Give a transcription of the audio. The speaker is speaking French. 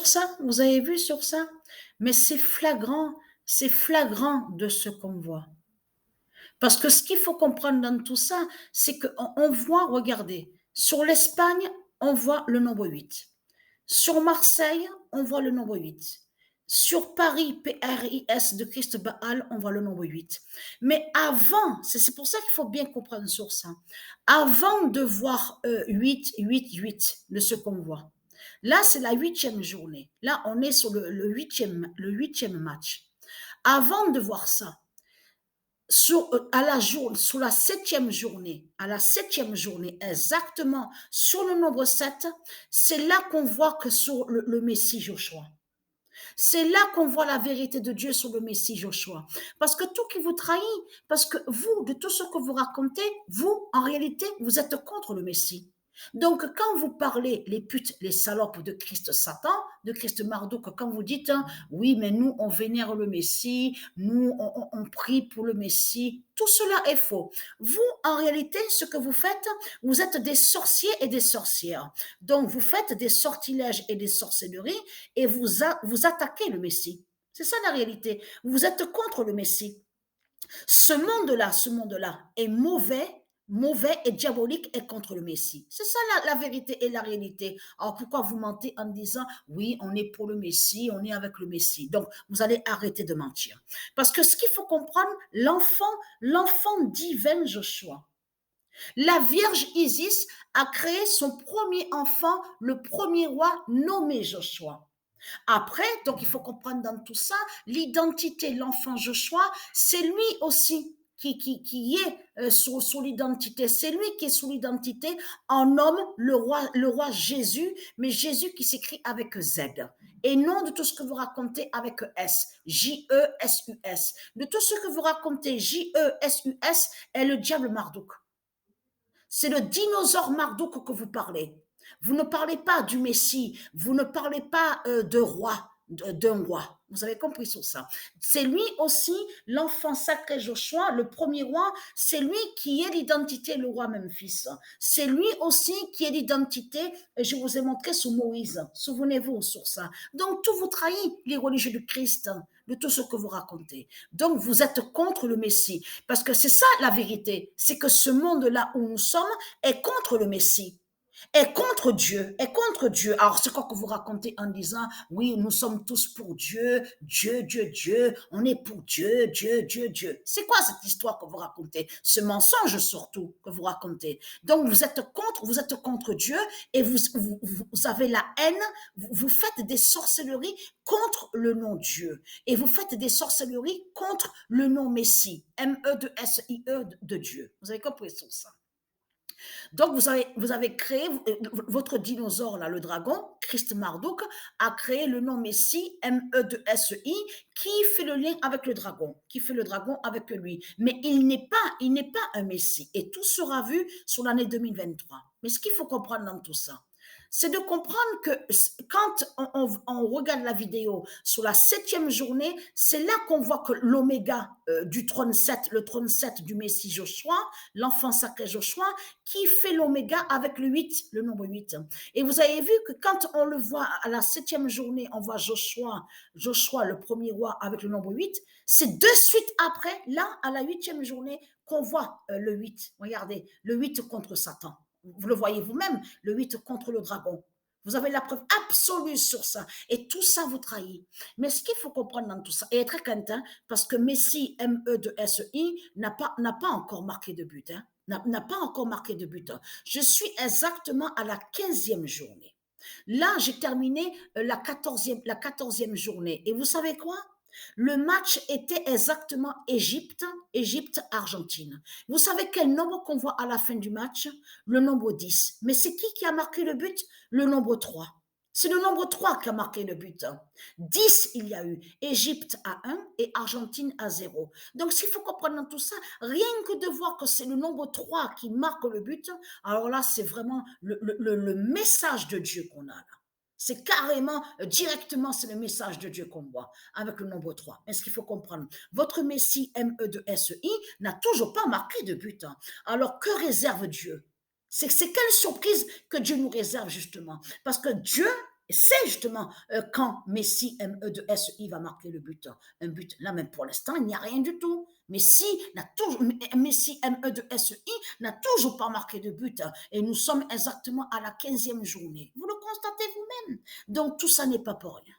Ça, vous avez vu sur ça? Mais c'est flagrant de ce qu'on voit. Parce que ce qu'il faut comprendre dans tout ça, c'est qu'on voit, regardez, sur l'Espagne, on voit le nombre 8. Sur Marseille, on voit le nombre 8. Sur Paris, PRIS de Christ Baal, on voit le nombre 8. Mais avant, c'est pour ça qu'il faut bien comprendre sur ça. Avant de voir 8, 8, 8 de ce qu'on voit. Là, c'est la huitième journée. Là, on est sur le huitième match. Avant de voir ça, sur la septième journée, exactement, sur le nombre 7, c'est là qu'on voit que sur le Messie Joshua. C'est là qu'on voit la vérité de Dieu sur le Messie Joshua. Parce que tout qui vous trahit, parce que vous, de tout ce que vous racontez, vous, en réalité, vous êtes contre le Messie. Donc, quand vous parlez les putes, les salopes de Christ Satan, de Christ Marduk, quand vous dites, hein, oui, mais nous, on vénère le Messie, nous, on prie pour le Messie, tout cela est faux. Vous, en réalité, ce que vous faites, vous êtes des sorciers et des sorcières. Donc, vous faites des sortilèges et des sorcelleries et vous attaquez le Messie. C'est ça la réalité. Vous êtes contre le Messie. Ce monde-là est mauvais et diabolique et contre le Messie. C'est ça la vérité et la réalité. Alors pourquoi vous mentez en disant oui, on est pour le Messie, on est avec le Messie. Donc vous allez arrêter de mentir. Parce que ce qu'il faut comprendre, l'enfant divin Joshua, la Vierge Isis a créé son premier enfant, le premier roi nommé Joshua. Après, donc il faut comprendre dans tout ça, l'identité, l'enfant Joshua, c'est lui aussi qui est sous l'identité. C'est lui qui est sous l'identité en homme, le roi Jésus, mais Jésus qui s'écrit avec Z. Et non de tout ce que vous racontez avec S, J-E-S-U-S. De tout ce que vous racontez J-E-S-U-S est le diable Marduk. C'est le dinosaure Marduk que vous parlez. Vous ne parlez pas du Messie, vous ne parlez pas d'un roi. Vous avez compris sur ça. C'est lui aussi, l'enfant sacré Joshua, le premier roi, c'est lui qui est l'identité, le roi Memphis. C'est lui aussi qui est l'identité, et je vous ai montré sous Moïse. Souvenez-vous sur ça. Donc tout vous trahit, les religieux du Christ, de tout ce que vous racontez. Donc vous êtes contre le Messie. Parce que c'est ça la vérité, c'est que ce monde-là où nous sommes est contre le Messie, est contre Dieu, est contre Dieu. Alors c'est quoi que vous racontez en disant, oui, nous sommes tous pour Dieu, Dieu, Dieu, Dieu, on est pour Dieu, Dieu, Dieu, Dieu. C'est quoi cette histoire que vous racontez? Ce mensonge surtout que vous racontez. Donc vous êtes contre Dieu et vous avez la haine, vous faites des sorcelleries contre le nom Dieu et vous faites des sorcelleries contre le nom Messie, M-E-S-I-E de Dieu. Vous avez compris sur ça? Donc, vous avez créé, votre dinosaure, là, le dragon, Christ Marduk, a créé le nom Messie, M-E-S-I, qui fait le lien avec le dragon, qui fait le dragon avec lui. Mais il n'est pas un Messie. Et tout sera vu sur l'année 2023. Mais ce qu'il faut comprendre dans tout ça, c'est de comprendre que quand on regarde la vidéo sur la septième journée, c'est là qu'on voit que l'oméga du trône 7, le trône 7 du Messie Joshua, l'enfant sacré Joshua, qui fait l'oméga avec le 8, le nombre 8. Et vous avez vu que quand on le voit à la septième journée, on voit Joshua, le premier roi, avec le nombre 8, c'est de suite après, là, à la huitième journée, qu'on voit le 8. Regardez, le 8 contre Satan. Vous le voyez vous-même, le 8 contre le dragon. Vous avez la preuve absolue sur ça. Et tout ça vous trahit. Mais ce qu'il faut comprendre dans tout ça, et être très content, parce que Messi, M-E-S-I, n'a pas encore marqué de but. Hein, n'a pas encore marqué de but. Hein. Je suis exactement à la 15e journée. Là, j'ai terminé la 14e journée. Et vous savez quoi? Le match était exactement Égypte-Argentine. Vous savez quel nombre qu'on voit à la fin du match? Le nombre 10. Mais c'est qui a marqué le but? Le nombre 3. C'est le nombre 3 qui a marqué le but. 10, il y a eu. Égypte à 1 et Argentine à 0. Donc, s'il faut comprendre dans tout ça, rien que de voir que c'est le nombre 3 qui marque le but, alors là, c'est vraiment le message de Dieu qu'on a là. C'est carrément, directement, c'est le message de Dieu qu'on voit avec le nombre 3. Mais ce qu'il faut comprendre, votre Messie M-E-S-I n'a toujours pas marqué de but. Hein. Alors, que réserve Dieu? C'est quelle surprise que Dieu nous réserve justement? Parce que Dieu c'est justement quand Messi MEDSI va marquer le but. Un but, là même pour l'instant, il n'y a rien du tout. Messi MEDSI n'a toujours pas marqué de but. Et nous sommes exactement à la 15e journée. Vous le constatez vous-même. Donc tout ça n'est pas pour rien.